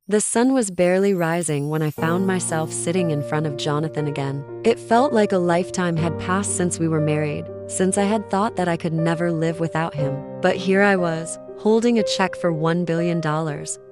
The sun was barely rising when I found myself sitting in front of Jonathan again. It felt like a lifetime had passed since we were married, since I had thought that I could never live without him. But here I was, holding a check for $1 billion,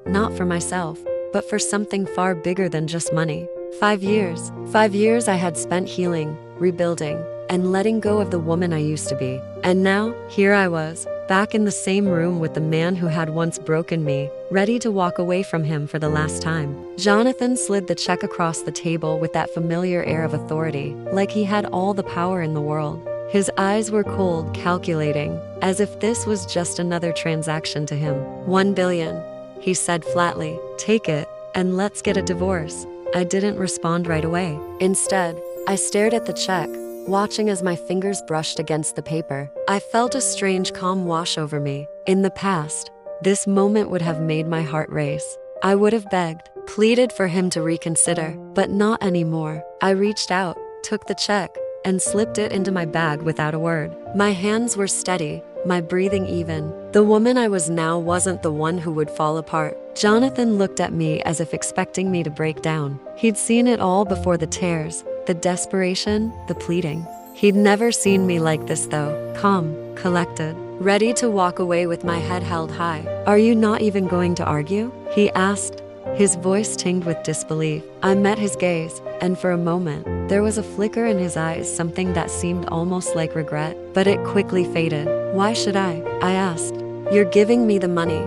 not for myself, but for something far bigger than just money. 5 years. 5 years I had spent healing, rebuilding, and letting go of the woman I used to be. And now, here I was, back in the same room with the man who had once broken me, ready to walk away from him for the last time. Jonathan slid the check across the table with that familiar air of authority, like he had all the power in the world. His eyes were cold, calculating, as if this was just another transaction to him. $1 billion, he said flatly. Take it, and let's get a divorce. I didn't respond right away. Instead, I stared at the check, watching as my fingers brushed against the paper. I felt a strange calm wash over me. In the past, this moment would have made my heart race. I would have begged, pleaded for him to reconsider, but not anymore. I reached out, took the check, and slipped it into my bag without a word. My hands were steady, my breathing even. The woman I was now wasn't the one who would fall apart. Jonathan looked at me as if expecting me to break down. He'd seen it all before: the tears, the desperation, the pleading. He'd never seen me like this though, calm, collected, ready to walk away with my head held high. Are you not even going to argue? He asked, his voice tinged with disbelief. I met his gaze, and for a moment, there was a flicker in his eyes, something that seemed almost like regret, but it quickly faded. Why should I asked. You're giving me the money.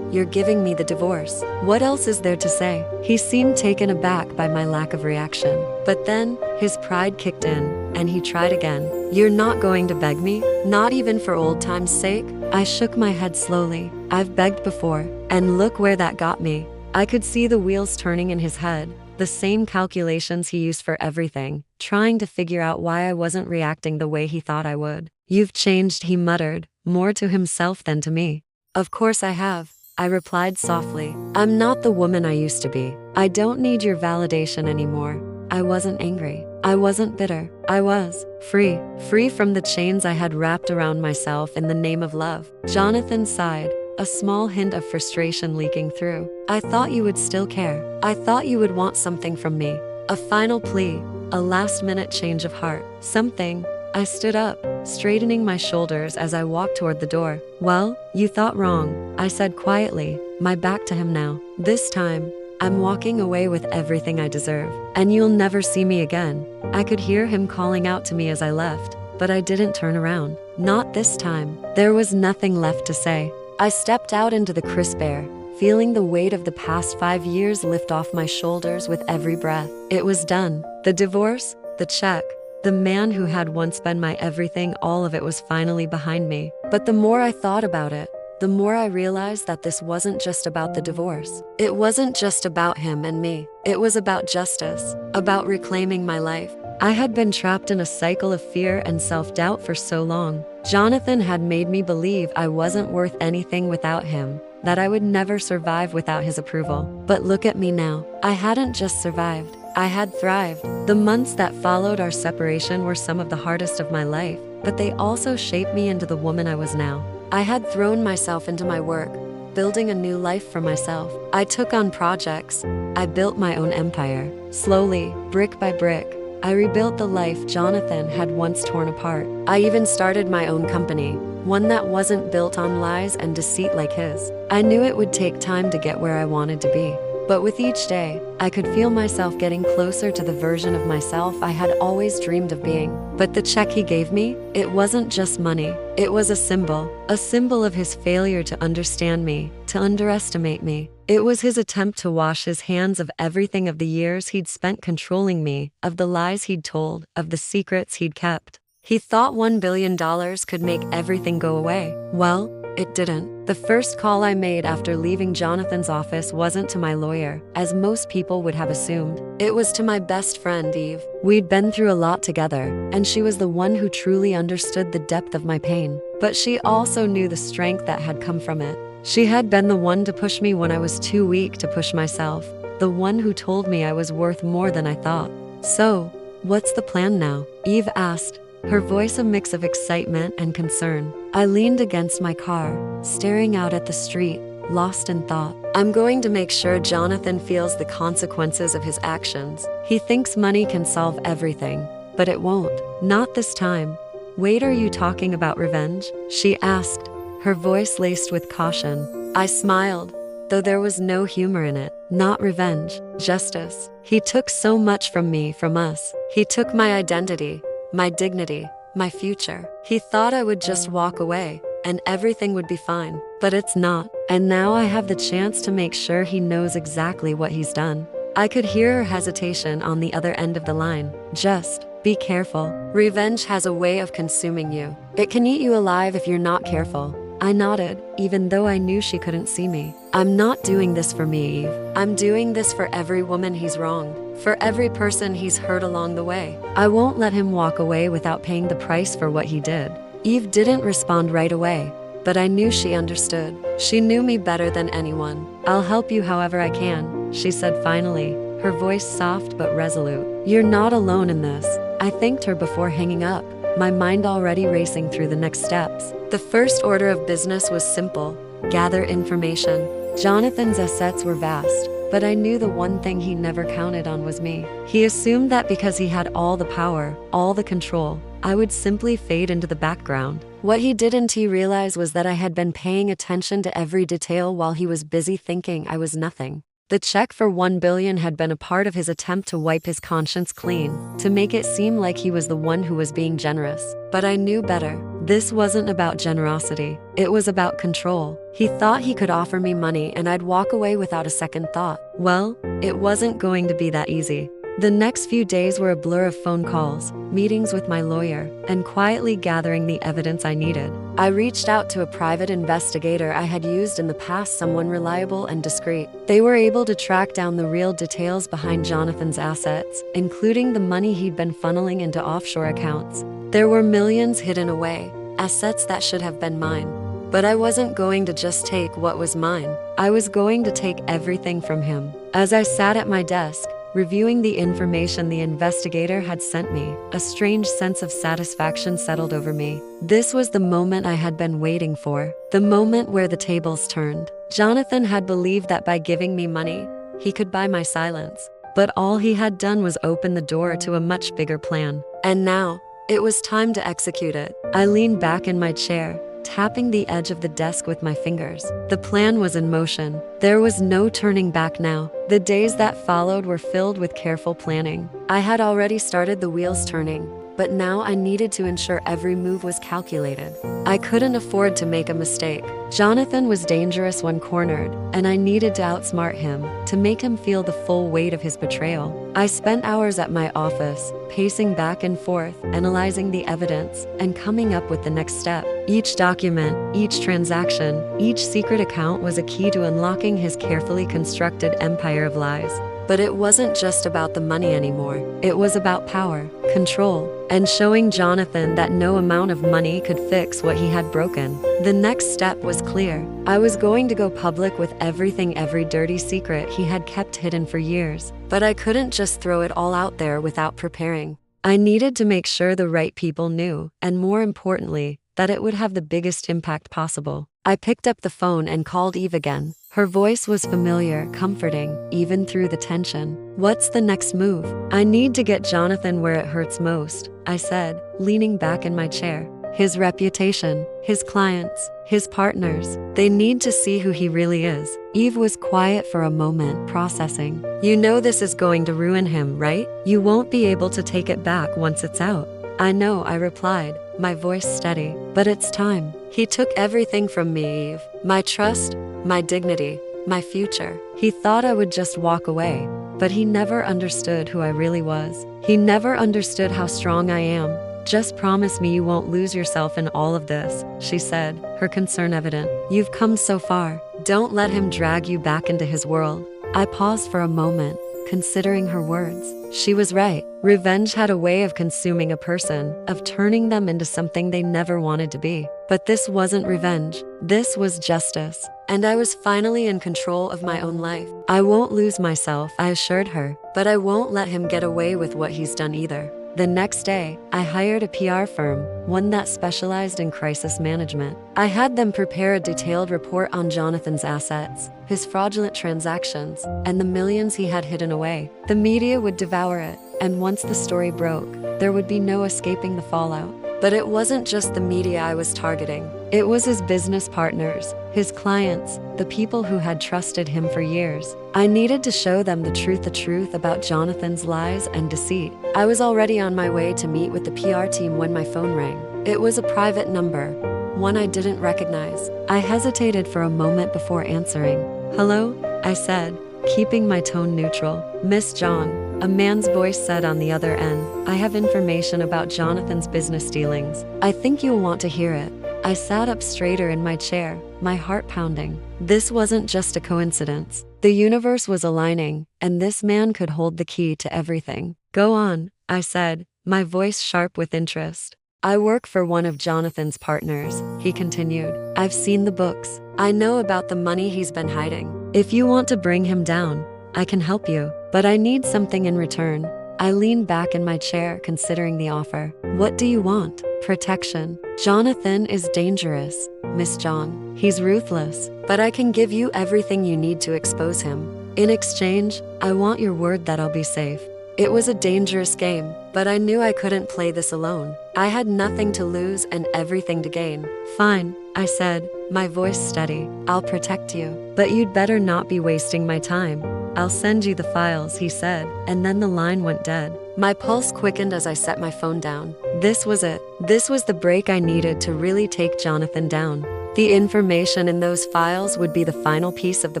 You're giving me the divorce. What else is there to say? He seemed taken aback by my lack of reaction. But then, his pride kicked in, and he tried again. You're not going to beg me? Not even for old time's sake? I shook my head slowly. I've begged before, and look where that got me. I could see the wheels turning in his head, the same calculations he used for everything, trying to figure out why I wasn't reacting the way he thought I would. You've changed, he muttered, more to himself than to me. Of course I have, I replied softly. I'm not the woman I used to be. I don't need your validation anymore. I wasn't angry. I wasn't bitter. I was free. Free from the chains I had wrapped around myself in the name of love. Jonathan sighed, a small hint of frustration leaking through. I thought you would still care. I thought you would want something from me. A final plea, a last-minute change of heart. Something. I stood up, straightening my shoulders as I walked toward the door. Well, you thought wrong, I said quietly, my back to him now. This time, I'm walking away with everything I deserve, and you'll never see me again. I could hear him calling out to me as I left, but I didn't turn around. Not this time. There was nothing left to say. I stepped out into the crisp air, feeling the weight of the past 5 years lift off my shoulders with every breath. It was done. The divorce, the check, the man who had once been my everything, all of it was finally behind me. But the more I thought about it, the more I realized that this wasn't just about the divorce. It wasn't just about him and me. It was about justice, about reclaiming my life. I had been trapped in a cycle of fear and self-doubt for so long. Jonathan had made me believe I wasn't worth anything without him, that I would never survive without his approval. But look at me now. I hadn't just survived. I had thrived. The months that followed our separation were some of the hardest of my life, but they also shaped me into the woman I was now. I had thrown myself into my work, building a new life for myself. I took on projects. I built my own empire. Slowly, brick by brick, I rebuilt the life Jonathan had once torn apart. I even started my own company, one that wasn't built on lies and deceit like his. I knew it would take time to get where I wanted to be. But with each day, I could feel myself getting closer to the version of myself I had always dreamed of being. But the check he gave me, it wasn't just money. It was a symbol of his failure to understand me, to underestimate me. It was his attempt to wash his hands of everything, of the years he'd spent controlling me, of the lies he'd told, of the secrets he'd kept. He thought $1 billion could make everything go away. Well, it didn't. The first call I made after leaving Jonathan's office wasn't to my lawyer, as most people would have assumed. It was to my best friend, Eve. We'd been through a lot together, and she was the one who truly understood the depth of my pain. But she also knew the strength that had come from it. She had been the one to push me when I was too weak to push myself, the one who told me I was worth more than I thought. So, what's the plan now? Eve asked, her voice a mix of excitement and concern. I leaned against my car, staring out at the street, lost in thought. I'm going to make sure Jonathan feels the consequences of his actions. He thinks money can solve everything, but it won't. Not this time. Wait, are you talking about revenge? She asked, her voice laced with caution. I smiled, though there was no humor in it. Not revenge, justice. He took so much from me, from us. He took my identity, my dignity, my future. He thought I would just walk away, and everything would be fine. But it's not. And now I have the chance to make sure he knows exactly what he's done. I could hear her hesitation on the other end of the line. Just be careful. Revenge has a way of consuming you. It can eat you alive if you're not careful. I nodded, even though I knew she couldn't see me. I'm not doing this for me, Eve. I'm doing this for every woman he's wronged, for every person he's hurt along the way. I won't let him walk away without paying the price for what he did. Eve didn't respond right away, but I knew she understood. She knew me better than anyone. I'll help you however I can, she said finally, her voice soft but resolute. You're not alone in this. I thanked her before hanging up, my mind already racing through the next steps. The first order of business was simple: gather information. Jonathan's assets were vast, but I knew the one thing he never counted on was me. He assumed that because he had all the power, all the control, I would simply fade into the background. What he didn't realize was that I had been paying attention to every detail while he was busy thinking I was nothing. The check for $1 billion had been a part of his attempt to wipe his conscience clean, to make it seem like he was the one who was being generous. But I knew better. This wasn't about generosity. It was about control. He thought he could offer me money and I'd walk away without a second thought. Well, it wasn't going to be that easy. The next few days were a blur of phone calls, meetings with my lawyer, and quietly gathering the evidence I needed. I reached out to a private investigator I had used in the past, someone reliable and discreet. They were able to track down the real details behind Jonathan's assets, including the money he'd been funneling into offshore accounts. There were millions hidden away, assets that should have been mine. But I wasn't going to just take what was mine. I was going to take everything from him. As I sat at my desk, reviewing the information the investigator had sent me, a strange sense of satisfaction settled over me. This was the moment I had been waiting for, the moment where the tables turned. Jonathan had believed that by giving me money, he could buy my silence. But all he had done was open the door to a much bigger plan. And now, it was time to execute it. I leaned back in my chair, tapping the edge of the desk with my fingers. The plan was in motion. There was no turning back now. The days that followed were filled with careful planning. I had already started the wheels turning, but now I needed to ensure every move was calculated. I couldn't afford to make a mistake. Jonathan was dangerous when cornered, and I needed to outsmart him, to make him feel the full weight of his betrayal. I spent hours at my office, pacing back and forth, analyzing the evidence, and coming up with the next step. Each document, each transaction, each secret account was a key to unlocking his carefully constructed empire of lies. But it wasn't just about the money anymore. It was about power, control, and showing Jonathan that no amount of money could fix what he had broken. The next step was clear. I was going to go public with everything, every dirty secret he had kept hidden for years. But I couldn't just throw it all out there without preparing. I needed to make sure the right people knew, and more importantly, that it would have the biggest impact possible. I picked up the phone and called Eve again. Her voice was familiar, comforting, even through the tension. What's the next move? I need to get Jonathan where it hurts most, I said, leaning back in my chair. His reputation, his clients, his partners, they need to see who he really is. Eve was quiet for a moment, processing. You know this is going to ruin him, right? You won't be able to take it back once it's out. I know, I replied, my voice steady. But it's time. He took everything from me, Eve. My trust, my dignity, my future. He thought I would just walk away, but he never understood who I really was. He never understood how strong I am. Just promise me you won't lose yourself in all of this, she said, her concern evident. You've come so far. Don't let him drag you back into his world. I paused for a moment, considering her words. She was right. Revenge had a way of consuming a person, of turning them into something they never wanted to be. But this wasn't revenge. This was justice. And I was finally in control of my own life. I won't lose myself, I assured her, but I won't let him get away with what he's done either. The next day, I hired a PR firm, one that specialized in crisis management. I had them prepare a detailed report on Jonathan's assets, his fraudulent transactions, and the millions he had hidden away. The media would devour it, and once the story broke, there would be no escaping the fallout. But it wasn't just the media I was targeting. It was his business partners, his clients, the people who had trusted him for years. I needed to show them the truth about Jonathan's lies and deceit. I was already on my way to meet with the PR team when my phone rang. It was a private number, one I didn't recognize. I hesitated for a moment before answering. "Hello?" I said, keeping my tone neutral. "Miss John," a man's voice said on the other end. "I have information about Jonathan's business dealings. I think you'll want to hear it." I sat up straighter in my chair, my heart pounding. This wasn't just a coincidence. The universe was aligning, and this man could hold the key to everything. "Go on," I said, my voice sharp with interest. "I work for one of Jonathan's partners," he continued. "I've seen the books. I know about the money he's been hiding. If you want to bring him down, I can help you, but I need something in return." I leaned back in my chair, considering the offer. "What do you want?" "Protection. Jonathan is dangerous, Miss John. He's ruthless, but I can give you everything you need to expose him. In exchange, I want your word that I'll be safe." It was a dangerous game, but I knew I couldn't play this alone. I had nothing to lose and everything to gain. "Fine," I said, my voice steady. "I'll protect you, but you'd better not be wasting my time." "I'll send you the files," he said, and then the line went dead. My pulse quickened as I set my phone down. This was it. This was the break I needed to really take Jonathan down. The information in those files would be the final piece of the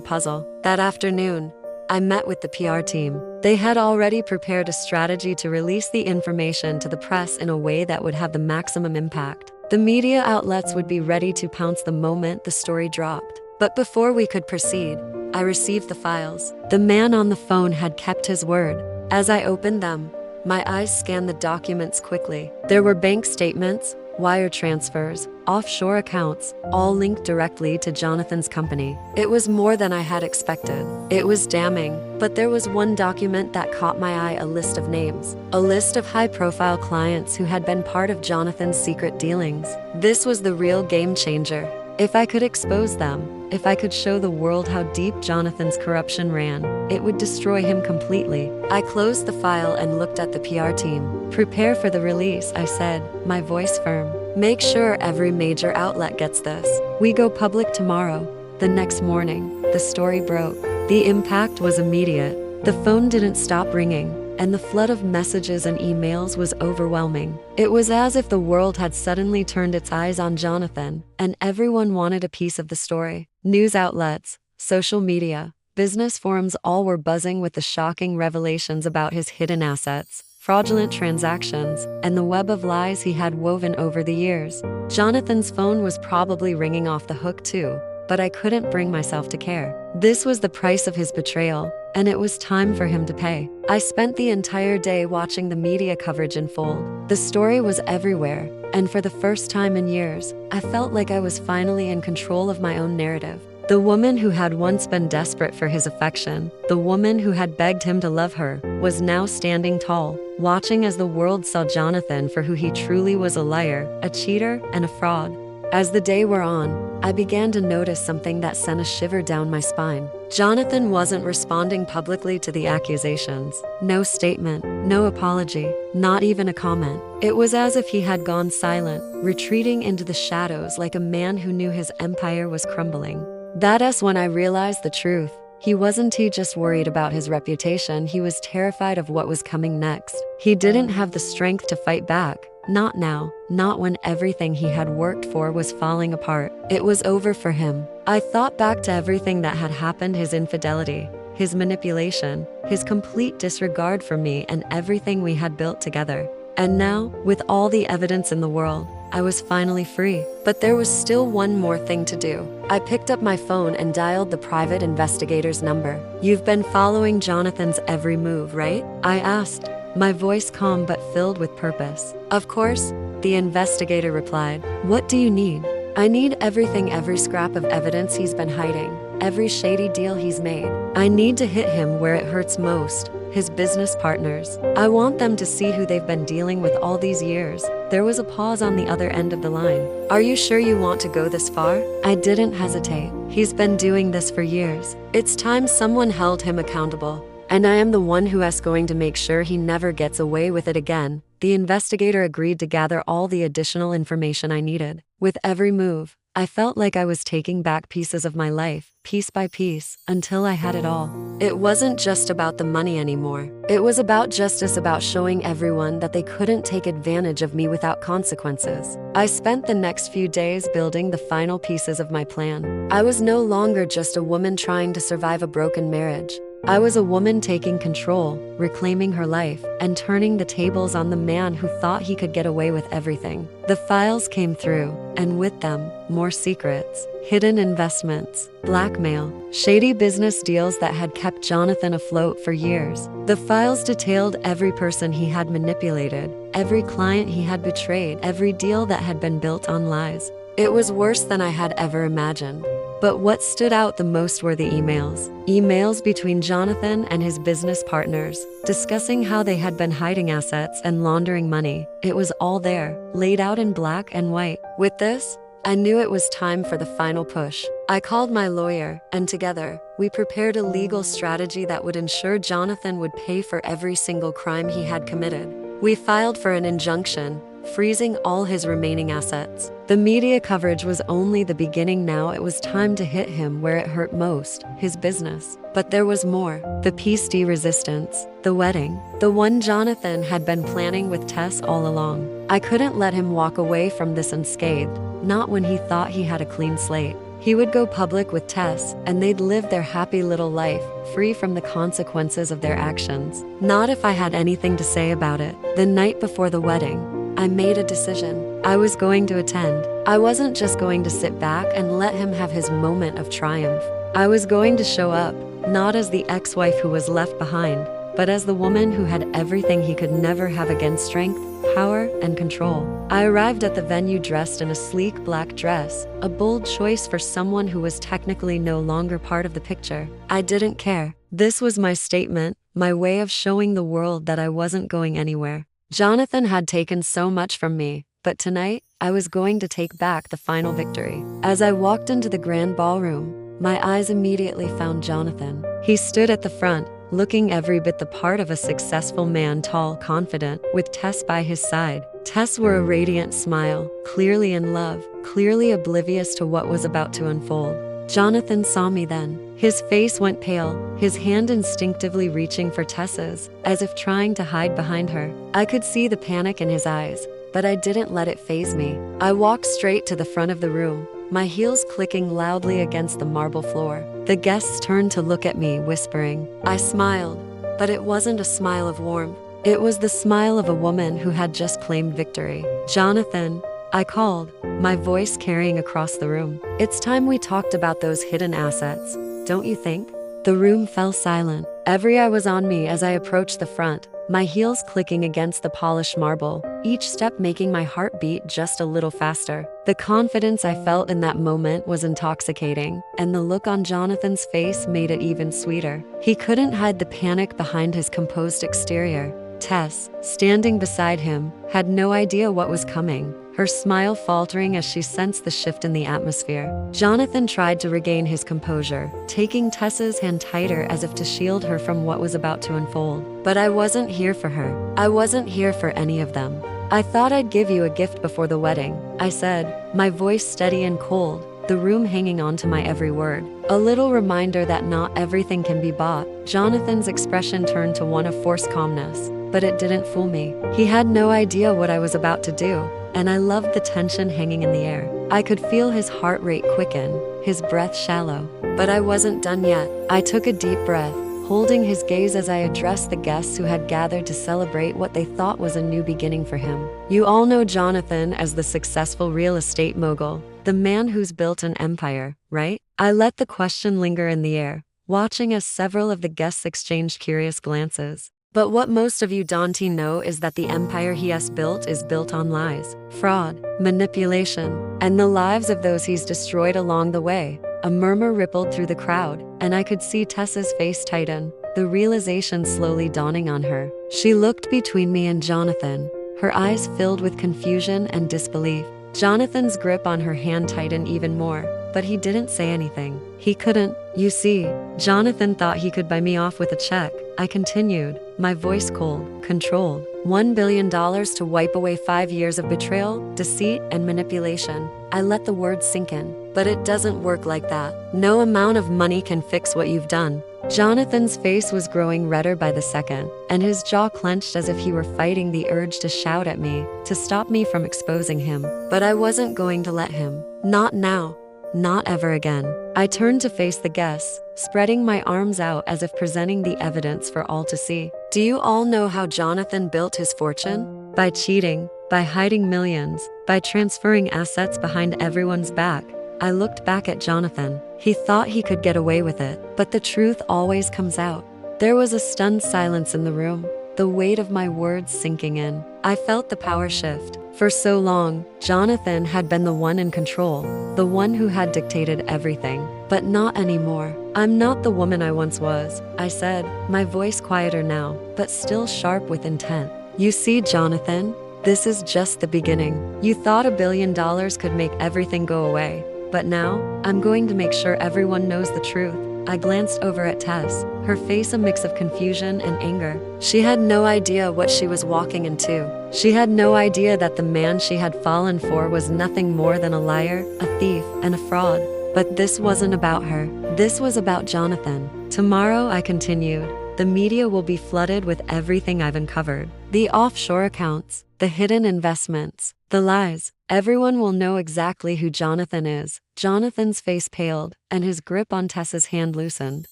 puzzle. That afternoon, I met with the PR team. They had already prepared a strategy to release the information to the press in a way that would have the maximum impact. The media outlets would be ready to pounce the moment the story dropped. But before we could proceed, I received the files. The man on the phone had kept his word. As I opened them, my eyes scanned the documents quickly. There were bank statements, wire transfers, offshore accounts, all linked directly to Jonathan's company. It was more than I had expected. It was damning, but there was one document that caught my eye: a list of names. A list of high-profile clients who had been part of Jonathan's secret dealings. This was the real game changer. If I could expose them, if I could show the world how deep Jonathan's corruption ran, it would destroy him completely. I closed the file and looked at the PR team. "Prepare for the release," I said, my voice firm. "Make sure every major outlet gets this. We go public tomorrow." The next morning, the story broke. The impact was immediate. The phone didn't stop ringing, and the flood of messages and emails was overwhelming. It was as if the world had suddenly turned its eyes on Jonathan, and everyone wanted a piece of the story. News outlets, social media, business forums, all were buzzing with the shocking revelations about his hidden assets, fraudulent transactions, and the web of lies he had woven over the years. Jonathan's phone was probably ringing off the hook too, but I couldn't bring myself to care. This was the price of his betrayal, and it was time for him to pay. I spent the entire day watching the media coverage unfold. The story was everywhere, and for the first time in years, I felt like I was finally in control of my own narrative. The woman who had once been desperate for his affection, the woman who had begged him to love her, was now standing tall, watching as the world saw Jonathan for who he truly was: a liar, a cheater, and a fraud. As the day wore on, I began to notice something that sent a shiver down my spine. Jonathan wasn't responding publicly to the accusations. No statement, no apology, not even a comment. It was as if he had gone silent, retreating into the shadows like a man who knew his empire was crumbling. That's when I realized the truth. He wasn't just worried about his reputation, he was terrified of what was coming next. He didn't have the strength to fight back. Not now, not when everything he had worked for was falling apart. It was over for him. I thought back to everything that had happened: his infidelity, his manipulation, his complete disregard for me, and everything we had built together. And now, with all the evidence in the world, I was finally free. But there was still one more thing to do. I picked up my phone and dialed the private investigator's number. "You've been following Jonathan's every move, right?" I asked, my voice calm but filled with purpose. "Of course," the investigator replied. "What do you need?" "I need everything, every scrap of evidence he's been hiding, every shady deal he's made. I need to hit him where it hurts most, his business partners. I want them to see who they've been dealing with all these years. There was a pause on the other end of the line. Are you sure you want to go this far? I didn't hesitate. He's been doing this for years. It's time someone held him accountable. And I am the one who is going to make sure he never gets away with it again. The investigator agreed to gather all the additional information I needed. With every move, I felt like I was taking back pieces of my life, piece by piece, until I had it all. It wasn't just about the money anymore. It was about justice, about showing everyone that they couldn't take advantage of me without consequences. I spent the next few days building the final pieces of my plan. I was no longer just a woman trying to survive a broken marriage. I was a woman taking control, reclaiming her life, and turning the tables on the man who thought he could get away with everything. The files came through, and with them, more secrets, hidden investments, blackmail, shady business deals that had kept Jonathan afloat for years. The files detailed every person he had manipulated, every client he had betrayed, every deal that had been built on lies. It was worse than I had ever imagined. But what stood out the most were the emails. Emails between Jonathan and his business partners, discussing how they had been hiding assets and laundering money. It was all there, laid out in black and white. With this, I knew it was time for the final push. I called my lawyer, and together, we prepared a legal strategy that would ensure Jonathan would pay for every single crime he had committed. We filed for an injunction, freezing all his remaining assets. The media coverage was only the beginning. Now it was time to hit him where it hurt most, his business. But there was more. The piece de resistance, the wedding, the one Jonathan had been planning with Tess all along. I couldn't let him walk away from this unscathed, not when he thought he had a clean slate. He would go public with Tess, and they'd live their happy little life, free from the consequences of their actions. Not if I had anything to say about it. The night before the wedding, I made a decision. I was going to attend. I wasn't just going to sit back and let him have his moment of triumph. I was going to show up, not as the ex-wife who was left behind, but as the woman who had everything he could never have again: strength, power, and control. I arrived at the venue dressed in a sleek black dress, a bold choice for someone who was technically no longer part of the picture. I didn't care. This was my statement, my way of showing the world that I wasn't going anywhere. Jonathan had taken so much from me, but tonight, I was going to take back the final victory. As I walked into the grand ballroom, my eyes immediately found Jonathan. He stood at the front, looking every bit the part of a successful man, tall, confident, with Tess by his side. Tess wore a radiant smile, clearly in love, clearly oblivious to what was about to unfold. Jonathan saw me then. His face went pale, his hand instinctively reaching for Tess's, as if trying to hide behind her. I could see the panic in his eyes, but I didn't let it faze me. I walked straight to the front of the room, my heels clicking loudly against the marble floor. The guests turned to look at me, whispering. I smiled, but it wasn't a smile of warmth. It was the smile of a woman who had just claimed victory. Jonathan, I called, my voice carrying across the room. It's time we talked about those hidden assets, don't you think? The room fell silent. Every eye was on me as I approached the front, my heels clicking against the polished marble, each step making my heart beat just a little faster. The confidence I felt in that moment was intoxicating, and the look on Jonathan's face made it even sweeter. He couldn't hide the panic behind his composed exterior. Tess, standing beside him, had no idea what was coming, her smile faltering as she sensed the shift in the atmosphere. Jonathan tried to regain his composure, taking Tess's hand tighter as if to shield her from what was about to unfold. But I wasn't here for her. I wasn't here for any of them. I thought I'd give you a gift before the wedding, I said, my voice steady and cold, the room hanging on to my every word. A little reminder that not everything can be bought. Jonathan's expression turned to one of forced calmness, but it didn't fool me. He had no idea what I was about to do, and I loved the tension hanging in the air. I could feel his heart rate quicken, his breath shallow. But I wasn't done yet. I took a deep breath, holding his gaze as I addressed the guests who had gathered to celebrate what they thought was a new beginning for him. You all know Jonathan as the successful real estate mogul, the man who's built an empire, right? I let the question linger in the air, watching as several of the guests exchanged curious glances. But what most of you don't know is that the empire he has built is built on lies, fraud, manipulation, and the lives of those he's destroyed along the way. A murmur rippled through the crowd, and I could see Tessa's face tighten. the realization slowly dawning on her. She looked between me and Jonathan, her eyes filled with confusion and disbelief. Jonathan's grip on her hand tightened even more, but he didn't say anything. He couldn't. You see, Jonathan thought he could buy me off with a check. I continued, my voice cold, controlled. $1 billion to wipe away 5 years of betrayal, deceit, and manipulation. I let the words sink in. But it doesn't work like that. No amount of money can fix what you've done. Jonathan's face was growing redder by the second, and his jaw clenched as if he were fighting the urge to shout at me, to stop me from exposing him. But I wasn't going to let him. Not now. Not ever again. I turned to face the guests, spreading my arms out as if presenting the evidence for all to see. Do you all know how Jonathan built his fortune? By cheating, by hiding millions, by transferring assets behind everyone's back. I looked back at Jonathan. He thought he could get away with it, but the truth always comes out. There was a stunned silence in the room, the weight of my words sinking in. I felt the power shift. For so long, Jonathan had been the one in control, the one who had dictated everything. But not anymore. I'm not the woman I once was, I said, my voice quieter now, but still sharp with intent. You see, Jonathan, this is just the beginning. You thought $1 billion could make everything go away. But now, I'm going to make sure everyone knows the truth. I glanced over at Tess, her face a mix of confusion and anger. She had no idea what she was walking into. She had no idea that the man she had fallen for was nothing more than a liar, a thief, and a fraud. But this wasn't about her. This was about Jonathan. Tomorrow, I continued, the media will be flooded with everything I've uncovered. The offshore accounts, the hidden investments, the lies. Everyone will know exactly who Jonathan is. Jonathan's face paled, and his grip on Tess's hand loosened.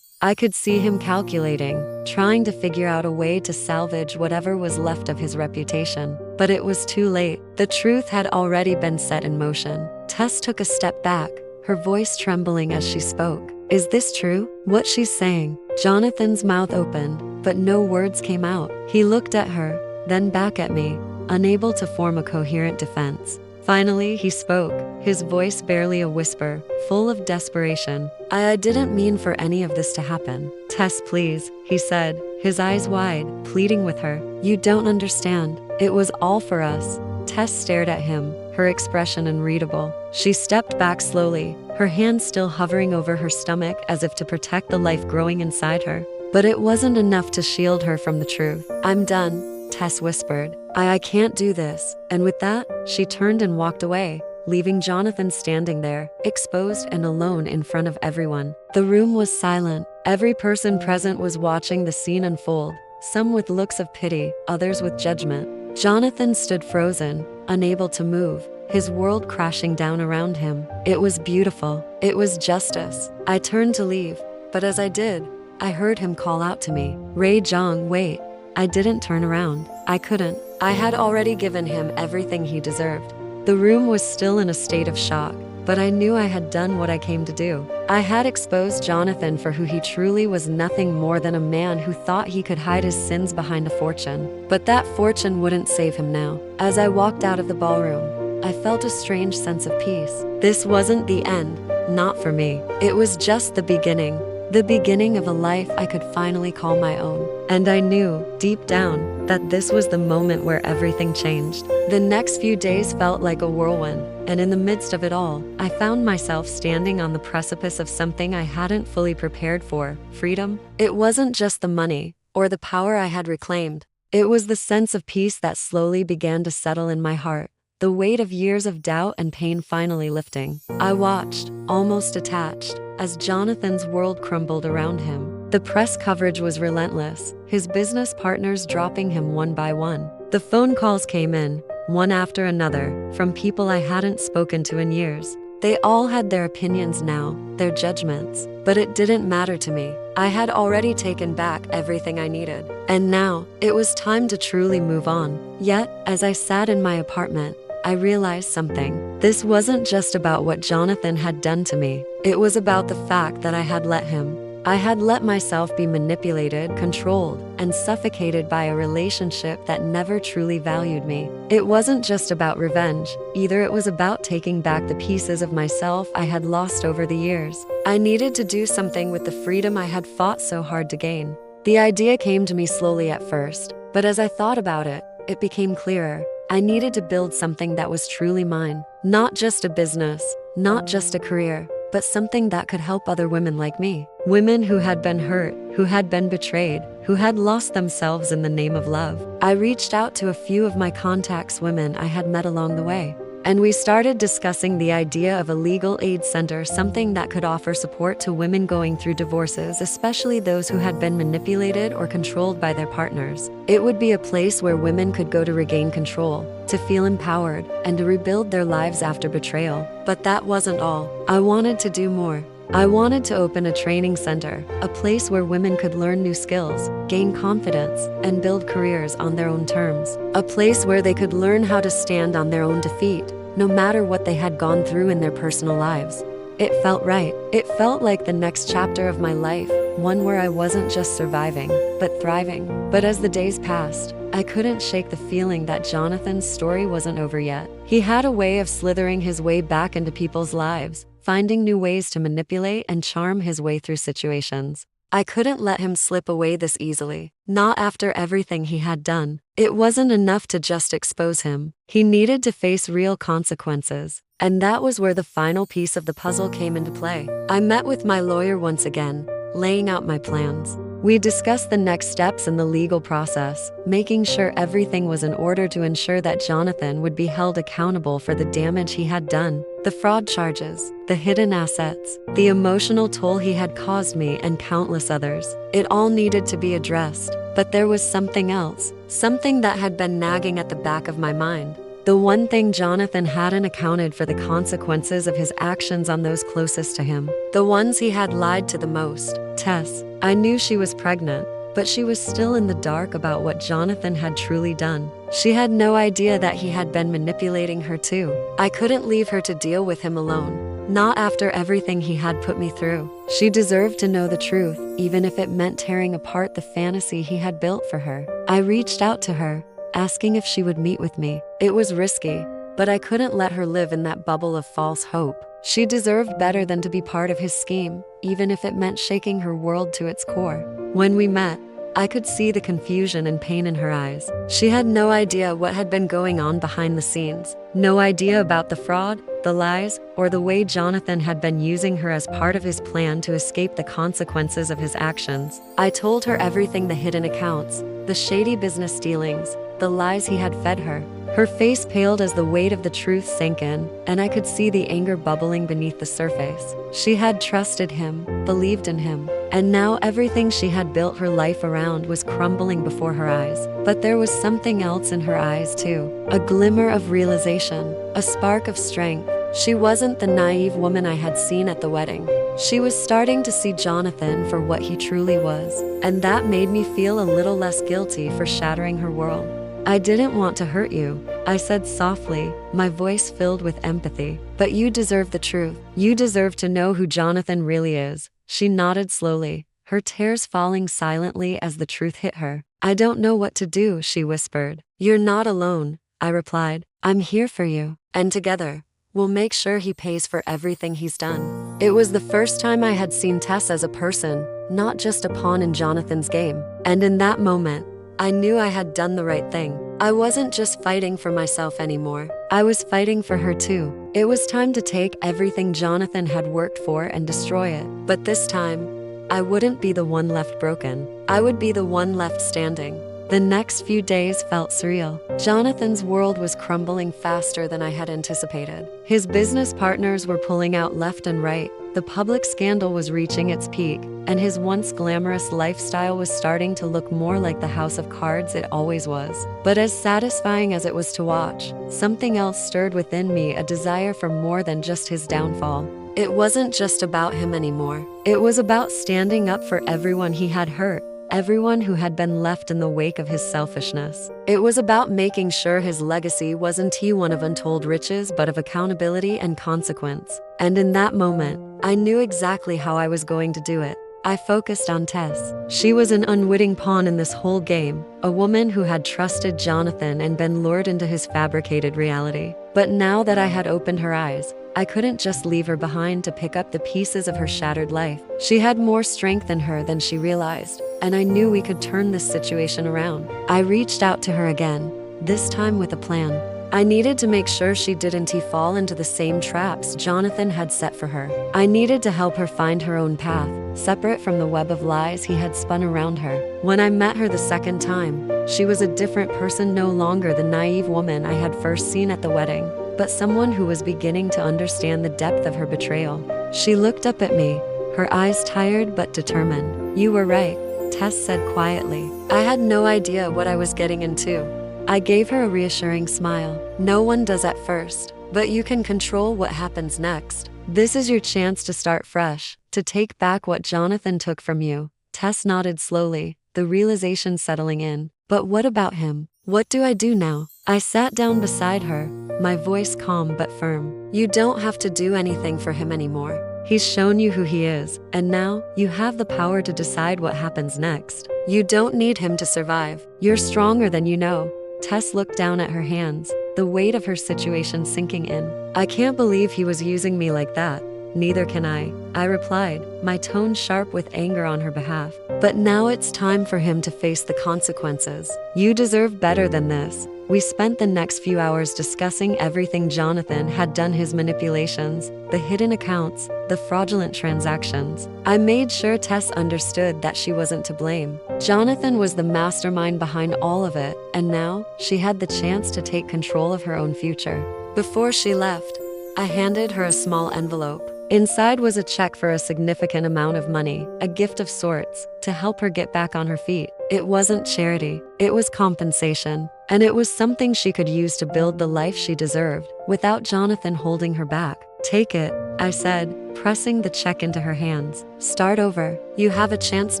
I could see him calculating, trying to figure out a way to salvage whatever was left of his reputation. But it was too late. The truth had already been set in motion. Tess took a step back, her voice trembling as she spoke. Is this true? What she's saying? Jonathan's mouth opened, but no words came out. He looked at her, then back at me, unable to form a coherent defense. Finally, he spoke, his voice barely a whisper, full of desperation. I didn't mean for any of this to happen. Tess, please, he said, his eyes wide, pleading with her. You don't understand. It was all for us. Tess stared at him, her expression unreadable. She stepped back slowly, her hand still hovering over her stomach as if to protect the life growing inside her. But it wasn't enough to shield her from the truth. I'm done, Tess whispered. I can't do this. And with that, she turned and walked away, leaving Jonathan standing there, exposed and alone in front of everyone. The room was silent. Every person present was watching the scene unfold, some with looks of pity, others with judgment. Jonathan stood frozen, unable to move, his world crashing down around him. It was beautiful. It was justice. I turned to leave, but as I did, I heard him call out to me, Ray Jong, wait. I didn't turn around. I couldn't. I had already given him everything he deserved. The room was still in a state of shock, but I knew I had done what I came to do. I had exposed Jonathan for who he truly was, nothing more than a man who thought he could hide his sins behind a fortune. But that fortune wouldn't save him now. As I walked out of the ballroom, I felt a strange sense of peace. This wasn't the end, not for me. It was just the beginning. The beginning of a life I could finally call my own. And I knew, deep down, that this was the moment where everything changed. The next few days felt like a whirlwind, and in the midst of it all, I found myself standing on the precipice of something I hadn't fully prepared for, freedom. It wasn't just the money, or the power I had reclaimed. It was the sense of peace that slowly began to settle in my heart, the weight of years of doubt and pain finally lifting. I watched, almost attached, as Jonathan's world crumbled around him. The press coverage was relentless, his business partners dropping him one by one. The phone calls came in, one after another, from people I hadn't spoken to in years. They all had their opinions now, their judgments, but it didn't matter to me. I had already taken back everything I needed. And now, it was time to truly move on. Yet, as I sat in my apartment, I realized something. This wasn't just about what Jonathan had done to me. It was about the fact that I had let him. I had let myself be manipulated, controlled, and suffocated by a relationship that never truly valued me. It wasn't just about revenge, either. It was about taking back the pieces of myself I had lost over the years. I needed to do something with the freedom I had fought so hard to gain. The idea came to me slowly at first, but as I thought about it, it became clearer. I needed to build something that was truly mine. Not just a business, not just a career, but something that could help other women like me. Women who had been hurt, who had been betrayed, who had lost themselves in the name of love. I reached out to a few of my contacts, women I had met along the way. And we started discussing the idea of a legal aid center, something that could offer support to women going through divorces, especially those who had been manipulated or controlled by their partners. It would be a place where women could go to regain control, to feel empowered, and to rebuild their lives after betrayal. But that wasn't all. I wanted to do more. I wanted to open a training center, a place where women could learn new skills, gain confidence, and build careers on their own terms. A place where they could learn how to stand on their own defeat, no matter what they had gone through in their personal lives. It felt right. It felt like the next chapter of my life, one where I wasn't just surviving, but thriving. But as the days passed, I couldn't shake the feeling that Jonathan's story wasn't over yet. He had a way of slithering his way back into people's lives, finding new ways to manipulate and charm his way through situations. I couldn't let him slip away this easily, not after everything he had done. It wasn't enough to just expose him. He needed to face real consequences. And that was where the final piece of the puzzle came into play. I met with my lawyer once again, laying out my plans. We discussed the next steps in the legal process, making sure everything was in order to ensure that Jonathan would be held accountable for the damage he had done, the fraud charges, the hidden assets, the emotional toll he had caused me and countless others. It all needed to be addressed, but there was something else, something that had been nagging at the back of my mind. The one thing Jonathan hadn't accounted for: the consequences of his actions on those closest to him, the ones he had lied to the most. Tess. I knew she was pregnant, but she was still in the dark about what Jonathan had truly done. She had no idea that he had been manipulating her too. I couldn't leave her to deal with him alone, not after everything he had put me through. She deserved to know the truth, even if it meant tearing apart the fantasy he had built for her. I reached out to her, asking if she would meet with me. It was risky, but I couldn't let her live in that bubble of false hope. She deserved better than to be part of his scheme, even if it meant shaking her world to its core. When we met, I could see the confusion and pain in her eyes. She had no idea what had been going on behind the scenes, no idea about the fraud, the lies, or the way Jonathan had been using her as part of his plan to escape the consequences of his actions. I told her everything: the hidden accounts, the shady business dealings, the lies he had fed her. Her face paled as the weight of the truth sank in, and I could see the anger bubbling beneath the surface. She had trusted him, believed in him, and now everything she had built her life around was crumbling before her eyes. But there was something else in her eyes too, a glimmer of realization, a spark of strength. She wasn't the naive woman I had seen at the wedding. She was starting to see Jonathan for what he truly was, and that made me feel a little less guilty for shattering her world. I didn't want to hurt you, I said softly, my voice filled with empathy. But you deserve the truth. You deserve to know who Jonathan really is. She nodded slowly, her tears falling silently as the truth hit her. I don't know what to do, she whispered. You're not alone, I replied. I'm here for you. And together, we'll make sure he pays for everything he's done. It was the first time I had seen Tess as a person, not just a pawn in Jonathan's game. And in that moment, I knew I had done the right thing. I wasn't just fighting for myself anymore. I was fighting for her too. It was time to take everything Jonathan had worked for and destroy it. But this time, I wouldn't be the one left broken. I would be the one left standing. The next few days felt surreal. Jonathan's world was crumbling faster than I had anticipated. His business partners were pulling out left and right. The public scandal was reaching its peak, and his once glamorous lifestyle was starting to look more like the house of cards it always was. But as satisfying as it was to watch, something else stirred within me, a desire for more than just his downfall. It wasn't just about him anymore. It was about standing up for everyone he had hurt, everyone who had been left in the wake of his selfishness. It was about making sure his legacy wasn't one of untold riches, but of accountability and consequence. And in that moment, I knew exactly how I was going to do it. I focused on Tess. She was an unwitting pawn in this whole game, a woman who had trusted Jonathan and been lured into his fabricated reality. But now that I had opened her eyes, I couldn't just leave her behind to pick up the pieces of her shattered life. She had more strength in her than she realized, and I knew we could turn this situation around. I reached out to her again, this time with a plan. I needed to make sure she didn't fall into the same traps Jonathan had set for her. I needed to help her find her own path, separate from the web of lies he had spun around her. When I met her the second time, she was a different person, no longer the naive woman I had first seen at the wedding, but someone who was beginning to understand the depth of her betrayal. She looked up at me, her eyes tired but determined. "You were right," Tess said quietly. I had no idea what I was getting into. I gave her a reassuring smile. "No one does at first, but you can control what happens next. This is your chance to start fresh, to take back what Jonathan took from you." Tess nodded slowly, the realization settling in. "But what about him? What do I do now?" I sat down beside her, my voice calm but firm. "You don't have to do anything for him anymore. He's shown you who he is, and now you have the power to decide what happens next. You don't need him to survive. You're stronger than you know." Tess looked down at her hands, the weight of her situation sinking in. "I can't believe he was using me like that." "Neither can I replied, my tone sharp with anger on her behalf. "But now it's time for him to face the consequences. You deserve better than this." We spent the next few hours discussing everything Jonathan had done, his manipulations, the hidden accounts, the fraudulent transactions. I made sure Tess understood that she wasn't to blame. Jonathan was the mastermind behind all of it, and now she had the chance to take control of her own future. Before she left, I handed her a small envelope. Inside was a check for a significant amount of money, a gift of sorts, to help her get back on her feet. It wasn't charity, it was compensation, and it was something she could use to build the life she deserved, without Jonathan holding her back. "Take it," I said, pressing the check into her hands. "Start over. You have a chance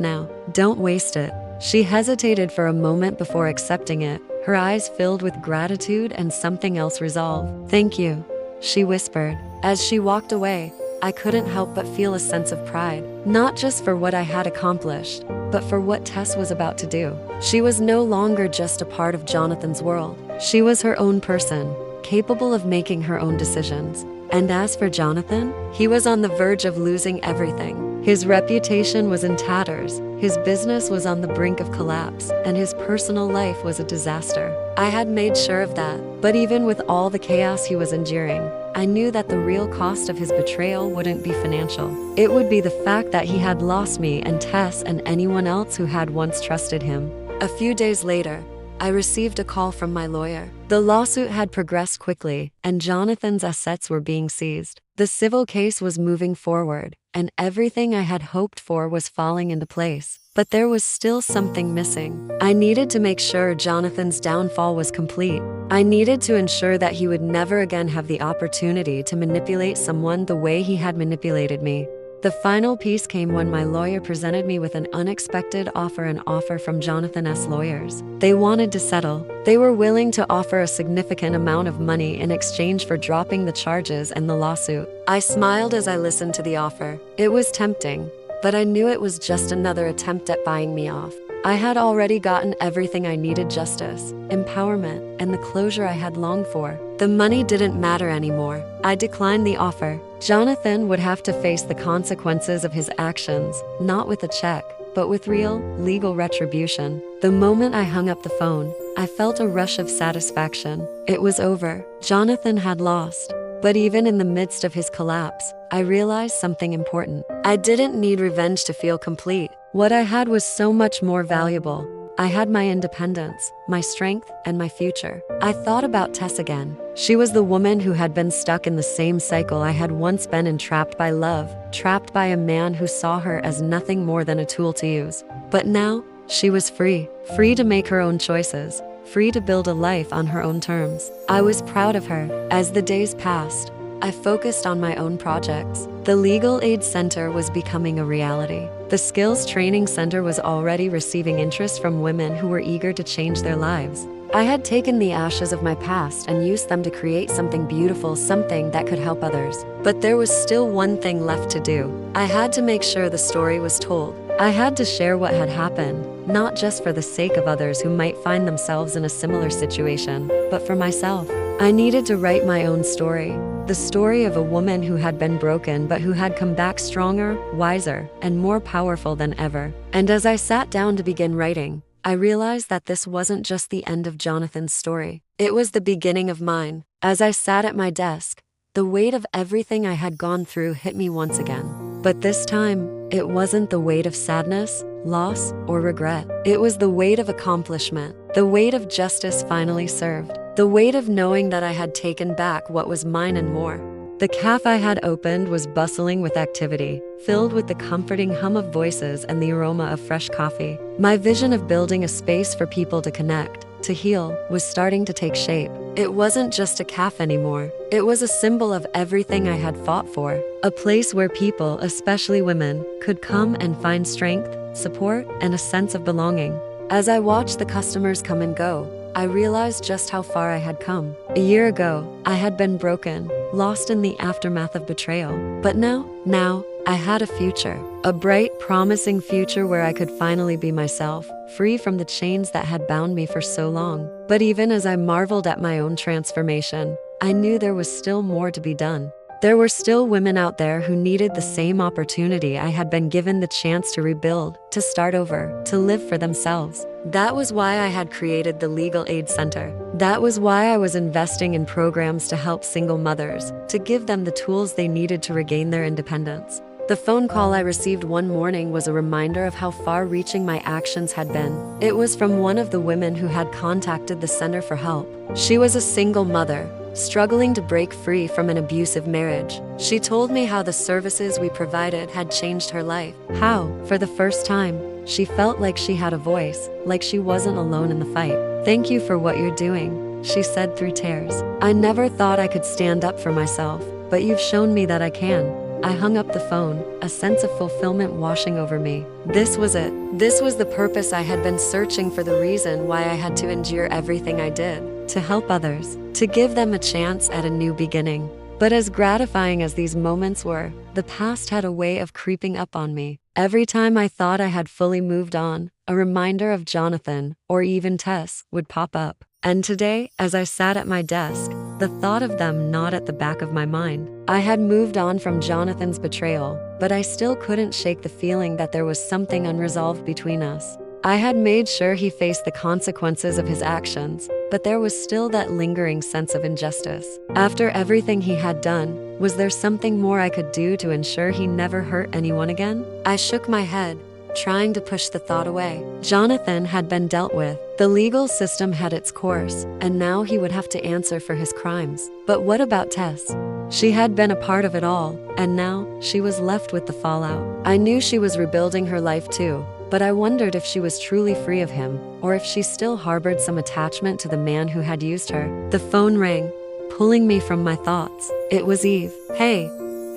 now. Don't waste it." She hesitated for a moment before accepting it, her eyes filled with gratitude and something else, resolve. "Thank you," she whispered. As she walked away, I couldn't help but feel a sense of pride, not just for what I had accomplished, but for what Tess was about to do. She was no longer just a part of Jonathan's world. She was her own person, capable of making her own decisions. And as for Jonathan, he was on the verge of losing everything. His reputation was in tatters, his business was on the brink of collapse, and his personal life was a disaster. I had made sure of that, but even with all the chaos he was enduring, I knew that the real cost of his betrayal wouldn't be financial. It would be the fact that he had lost me and Tess and anyone else who had once trusted him. A few days later, I received a call from my lawyer. The lawsuit had progressed quickly, and Jonathan's assets were being seized. The civil case was moving forward, and everything I had hoped for was falling into place. But there was still something missing. I needed to make sure Jonathan's downfall was complete. I needed to ensure that he would never again have the opportunity to manipulate someone the way he had manipulated me. The final piece came when my lawyer presented me with an unexpected offer, an offer from Jonathan's lawyers. They wanted to settle. They were willing to offer a significant amount of money in exchange for dropping the charges and the lawsuit. I smiled as I listened to the offer. It was tempting, but I knew it was just another attempt at buying me off. I had already gotten everything I needed: justice, empowerment, and the closure I had longed for. The money didn't matter anymore. I declined the offer. Jonathan would have to face the consequences of his actions, not with a check, but with real, legal retribution. The moment I hung up the phone, I felt a rush of satisfaction. It was over. Jonathan had lost. But even in the midst of his collapse, I realized something important. I didn't need revenge to feel complete. What I had was so much more valuable. I had my independence, my strength, and my future. I thought about Tess again. She was the woman who had been stuck in the same cycle I had once been, entrapped by love, trapped by a man who saw her as nothing more than a tool to use. But now, she was free to make her own choices, free to build a life on her own terms. I was proud of her. As the days passed, I focused on my own projects. The Legal Aid Center was becoming a reality. The Skills Training Center was already receiving interest from women who were eager to change their lives. I had taken the ashes of my past and used them to create something beautiful, something that could help others. But there was still one thing left to do. I had to make sure the story was told. I had to share what had happened, not just for the sake of others who might find themselves in a similar situation, but for myself. I needed to write my own story, the story of a woman who had been broken but who had come back stronger, wiser, and more powerful than ever. And as I sat down to begin writing, I realized that this wasn't just the end of Jonathan's story. It was the beginning of mine. As I sat at my desk, the weight of everything I had gone through hit me once again. But this time, it wasn't the weight of sadness, loss, or regret. It was the weight of accomplishment, the weight of justice finally served, the weight of knowing that I had taken back what was mine and more. The cafe I had opened was bustling with activity, filled with the comforting hum of voices and the aroma of fresh coffee. My vision of building a space for people to connect, to heal, was starting to take shape. It wasn't just a cafe anymore. It was a symbol of everything I had fought for. A place where people, especially women, could come and find strength, support, and a sense of belonging. As I watched the customers come and go, I realized just how far I had come. A year ago, I had been broken, lost in the aftermath of betrayal. But now, I had a future. A bright, promising future where I could finally be myself, free from the chains that had bound me for so long. But even as I marveled at my own transformation, I knew there was still more to be done. There were still women out there who needed the same opportunity I had been given, the chance to rebuild, to start over, to live for themselves. That was why I had created the Legal Aid Center. That was why I was investing in programs to help single mothers, to give them the tools they needed to regain their independence. The phone call I received one morning was a reminder of how far-reaching my actions had been. It was from one of the women who had contacted the center for help. She was a single mother, struggling to break free from an abusive marriage. She told me how the services we provided had changed her life. How, for the first time, she felt like she had a voice, like she wasn't alone in the fight. "Thank you for what you're doing," she said through tears. "I never thought I could stand up for myself, but you've shown me that I can." I hung up the phone, a sense of fulfillment washing over me. This was it. This was the purpose I had been searching for, the reason why I had to endure everything I did. To help others, to give them a chance at a new beginning. But as gratifying as these moments were, the past had a way of creeping up on me. Every time I thought I had fully moved on, a reminder of Jonathan, or even Tess, would pop up. And today, as I sat at my desk, the thought of them gnawed at the back of my mind. I had moved on from Jonathan's betrayal, but I still couldn't shake the feeling that there was something unresolved between us. I had made sure he faced the consequences of his actions, but there was still that lingering sense of injustice. After everything he had done, was there something more I could do to ensure he never hurt anyone again? I shook my head, trying to push the thought away. Jonathan had been dealt with. The legal system had its course, and now he would have to answer for his crimes. But what about Tess? She had been a part of it all, and now she was left with the fallout. I knew she was rebuilding her life too, but I wondered if she was truly free of him, or if she still harbored some attachment to the man who had used her. The phone rang, pulling me from my thoughts. It was Eve. "Hey,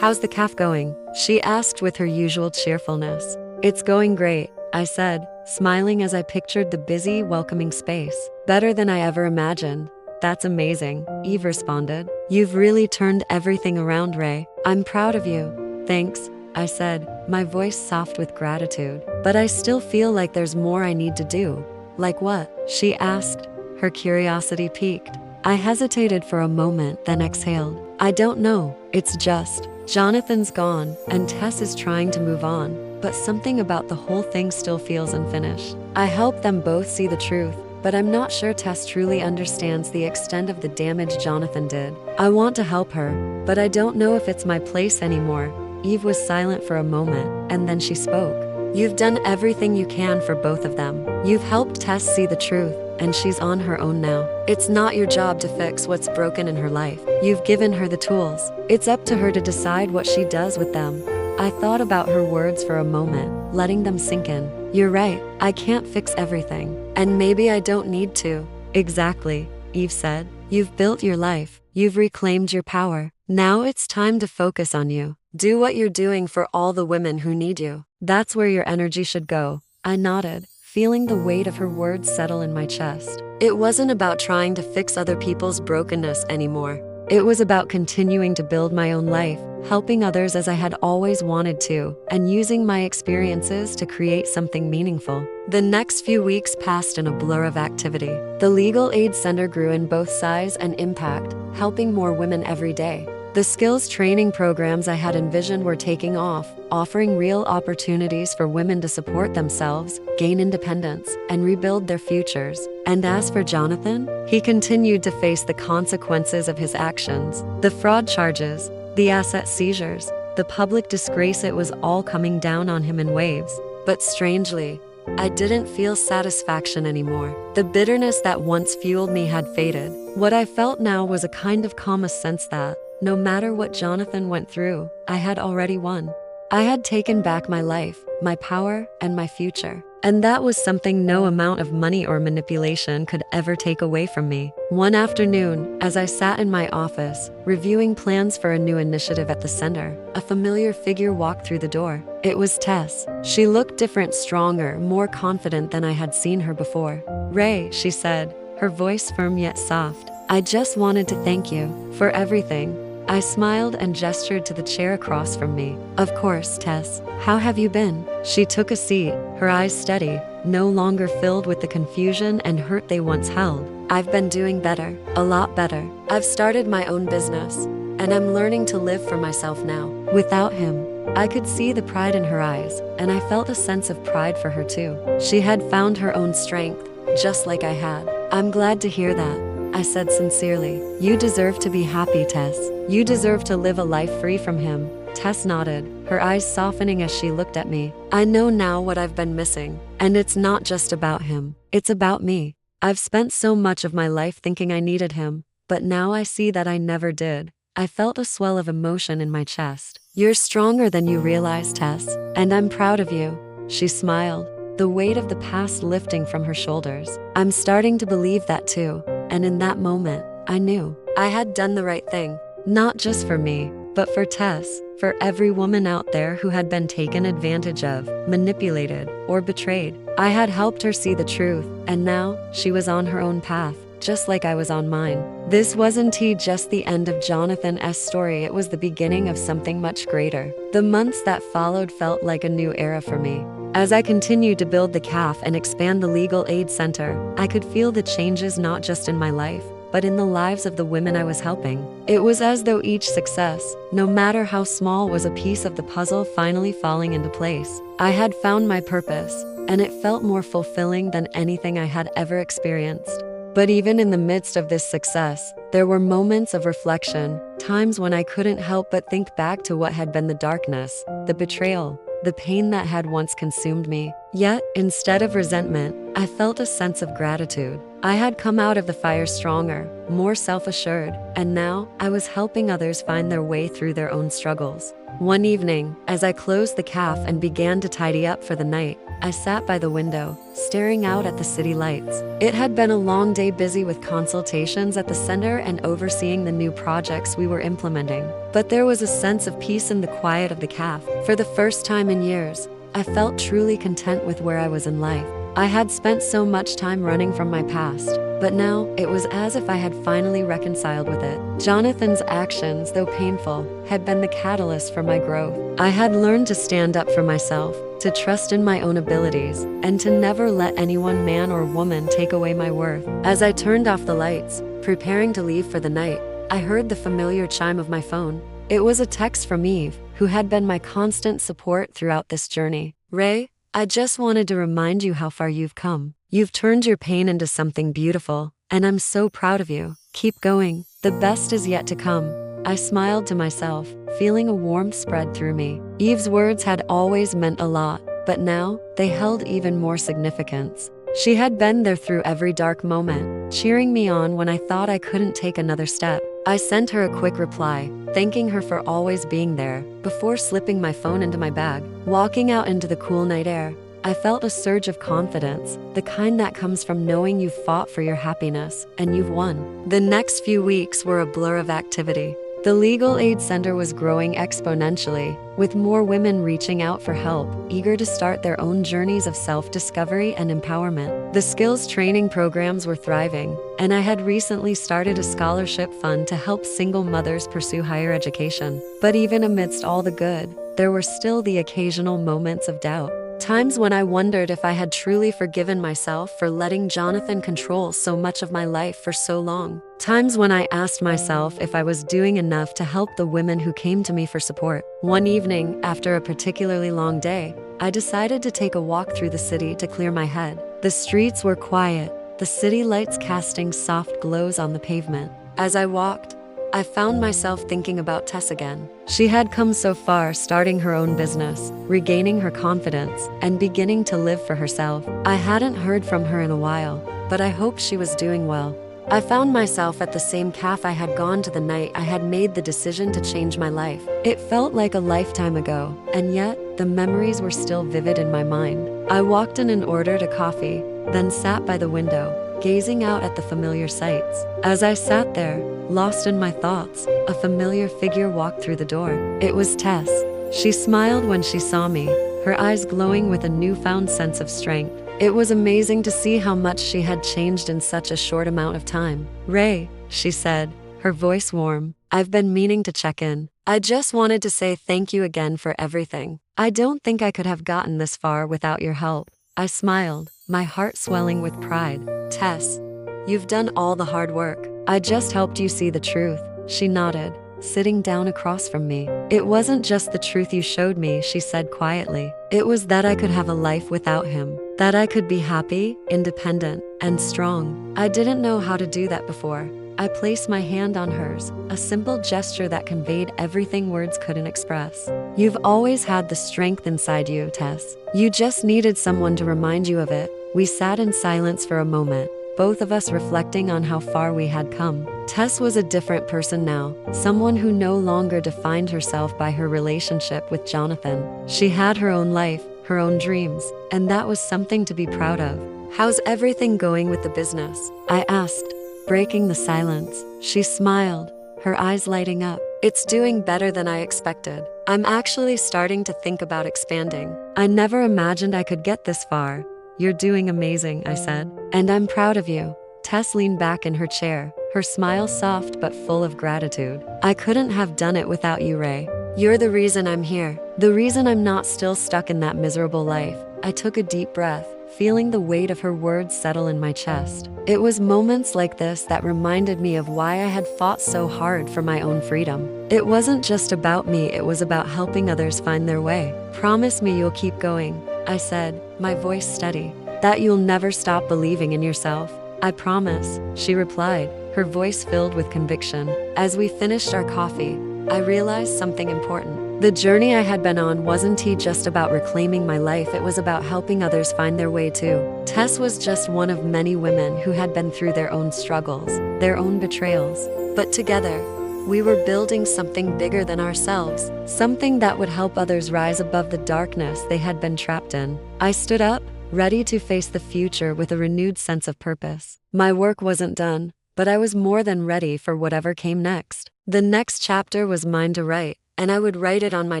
how's the cafe going?" she asked with her usual cheerfulness. "It's going great," I said, smiling as I pictured the busy, welcoming space. "Better than I ever imagined." "That's amazing," Eve responded. "You've really turned everything around, Ray. I'm proud of you." "Thanks," I said, my voice soft with gratitude. "But I still feel like there's more I need to do." "Like what?" she asked, her curiosity piqued. I hesitated for a moment, then exhaled. "I don't know. It's just, Jonathan's gone, and Tess is trying to move on, but something about the whole thing still feels unfinished. I help them both see the truth, but I'm not sure Tess truly understands the extent of the damage Jonathan did. I want to help her, but I don't know if it's my place anymore." Eve was silent for a moment, and then she spoke. "You've done everything you can for both of them. You've helped Tess see the truth, and she's on her own now. It's not your job to fix what's broken in her life. You've given her the tools. It's up to her to decide what she does with them." I thought about her words for a moment, letting them sink in. "You're right, I can't fix everything. And maybe I don't need to." "Exactly," Eve said. "You've built your life. You've reclaimed your power. Now it's time to focus on you. Do what you're doing for all the women who need you. That's where your energy should go." I nodded, feeling the weight of her words settle in my chest. It wasn't about trying to fix other people's brokenness anymore. It was about continuing to build my own life, helping others as I had always wanted to, and using my experiences to create something meaningful. The next few weeks passed in a blur of activity. The Legal Aid Center grew in both size and impact, helping more women every day. The skills training programs I had envisioned were taking off, offering real opportunities for women to support themselves, gain independence, and rebuild their futures. And as for Jonathan, he continued to face the consequences of his actions. The fraud charges, the asset seizures, the public disgrace, it was all coming down on him in waves. But strangely, I didn't feel satisfaction anymore. The bitterness that once fueled me had faded. What I felt now was a kind of calm sense that, no matter what Jonathan went through, I had already won. I had taken back my life, my power, and my future. And that was something no amount of money or manipulation could ever take away from me. One afternoon, as I sat in my office, reviewing plans for a new initiative at the center, a familiar figure walked through the door. It was Tess. She looked different, stronger, more confident than I had seen her before. "Ray," she said, her voice firm yet soft. "I just wanted to thank you for everything." I smiled and gestured to the chair across from me. "Of course, Tess. How have you been?" She took a seat, her eyes steady, no longer filled with the confusion and hurt they once held. "I've been doing better, a lot better. I've started my own business, and I'm learning to live for myself now." Without him, I could see the pride in her eyes, and I felt a sense of pride for her too. She had found her own strength, just like I had. "I'm glad to hear that," I said sincerely. "You deserve to be happy, Tess. You deserve to live a life free from him." Tess nodded, her eyes softening as she looked at me. "I know now what I've been missing, and it's not just about him. It's about me. I've spent so much of my life thinking I needed him, but now I see that I never did." I felt a swell of emotion in my chest. "You're stronger than you realize, Tess, and I'm proud of you." She smiled, the weight of the past lifting from her shoulders. "I'm starting to believe that too." And in that moment, I knew I had done the right thing. Not just for me, but for Tess, for every woman out there who had been taken advantage of, manipulated, or betrayed. I had helped her see the truth, and now she was on her own path, just like I was on mine. This wasn't just the end of Jonathan's story, it was the beginning of something much greater. The months that followed felt like a new era for me. As I continued to build the CAF and expand the legal aid center, I could feel the changes not just in my life, but in the lives of the women I was helping. It was as though each success, no matter how small, was a piece of the puzzle finally falling into place. I had found my purpose, and it felt more fulfilling than anything I had ever experienced. But even in the midst of this success, there were moments of reflection, times when I couldn't help but think back to what had been the darkness, the betrayal, the pain that had once consumed me. Yet, instead of resentment, I felt a sense of gratitude. I had come out of the fire stronger, more self-assured, and now I was helping others find their way through their own struggles. One evening, as I closed the CAF and began to tidy up for the night, I sat by the window, staring out at the city lights. It had been a long day, busy with consultations at the center and overseeing the new projects we were implementing. But there was a sense of peace in the quiet of the CAF. For the first time in years, I felt truly content with where I was in life. I had spent so much time running from my past, but now it was as if I had finally reconciled with it. Jonathan's actions, though painful, had been the catalyst for my growth. I had learned to stand up for myself, to trust in my own abilities, and to never let any one man or woman take away my worth. As I turned off the lights, preparing to leave for the night, I heard the familiar chime of my phone. It was a text from Eve, who had been my constant support throughout this journey. "Ray, I just wanted to remind you how far you've come. You've turned your pain into something beautiful, and I'm so proud of you. Keep going. The best is yet to come." I smiled to myself, feeling a warmth spread through me. Eve's words had always meant a lot, but now they held even more significance. She had been there through every dark moment, cheering me on when I thought I couldn't take another step. I sent her a quick reply, thanking her for always being there, before slipping my phone into my bag. Walking out into the cool night air, I felt a surge of confidence, the kind that comes from knowing you've fought for your happiness, and you've won. The next few weeks were a blur of activity. The Legal Aid Center was growing exponentially, with more women reaching out for help, eager to start their own journeys of self-discovery and empowerment. The skills training programs were thriving, and I had recently started a scholarship fund to help single mothers pursue higher education. But even amidst all the good, there were still the occasional moments of doubt. Times when I wondered if I had truly forgiven myself for letting Jonathan control so much of my life for so long. Times when I asked myself if I was doing enough to help the women who came to me for support. One evening, after a particularly long day, I decided to take a walk through the city to clear my head. The streets were quiet, the city lights casting soft glows on the pavement. As I walked, I found myself thinking about Tess again. She had come so far, starting her own business, regaining her confidence, and beginning to live for herself. I hadn't heard from her in a while, but I hoped she was doing well. I found myself at the same cafe I had gone to the night I had made the decision to change my life. It felt like a lifetime ago, and yet the memories were still vivid in my mind. I walked in and ordered a coffee, then sat by the window, gazing out at the familiar sights. As I sat there, lost in my thoughts, a familiar figure walked through the door. It was Tess. She smiled when she saw me, her eyes glowing with a newfound sense of strength. It was amazing to see how much she had changed in such a short amount of time. "Ray," she said, her voice warm, "I've been meaning to check in. I just wanted to say thank you again for everything. I don't think I could have gotten this far without your help." I smiled, my heart swelling with pride. "Tess, you've done all the hard work. I just helped you see the truth." She nodded, sitting down across from me. "It wasn't just the truth you showed me," she said quietly. "It was that I could have a life without him, that I could be happy, independent, and strong. I didn't know how to do that before." I placed my hand on hers, a simple gesture that conveyed everything words couldn't express. "You've always had the strength inside you, Tess. You just needed someone to remind you of it." We sat in silence for a moment, both of us reflecting on how far we had come. Tess was a different person now, someone who no longer defined herself by her relationship with Jonathan. She had her own life, her own dreams, and that was something to be proud of. "How's everything going with the business?" I asked, breaking the silence. She smiled, her eyes lighting up. "It's doing better than I expected. I'm actually starting to think about expanding. I never imagined I could get this far." "You're doing amazing," I said, "and I'm proud of you." Tess leaned back in her chair, her smile soft but full of gratitude. "I couldn't have done it without you, Ray. You're the reason I'm here, the reason I'm not still stuck in that miserable life." I took a deep breath, feeling the weight of her words settle in my chest. It was moments like this that reminded me of why I had fought so hard for my own freedom. It wasn't just about me, it was about helping others find their way. "Promise me you'll keep going," I said, my voice steady. "That you'll never stop believing in yourself." "I promise," she replied, her voice filled with conviction. As we finished our coffee, I realized something important. The journey I had been on wasn't just about reclaiming my life, it was about helping others find their way too. Tess was just one of many women who had been through their own struggles, their own betrayals. But together, we were building something bigger than ourselves, something that would help others rise above the darkness they had been trapped in. I stood up, ready to face the future with a renewed sense of purpose. My work wasn't done, but I was more than ready for whatever came next. The next chapter was mine to write, and I would write it on my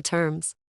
terms.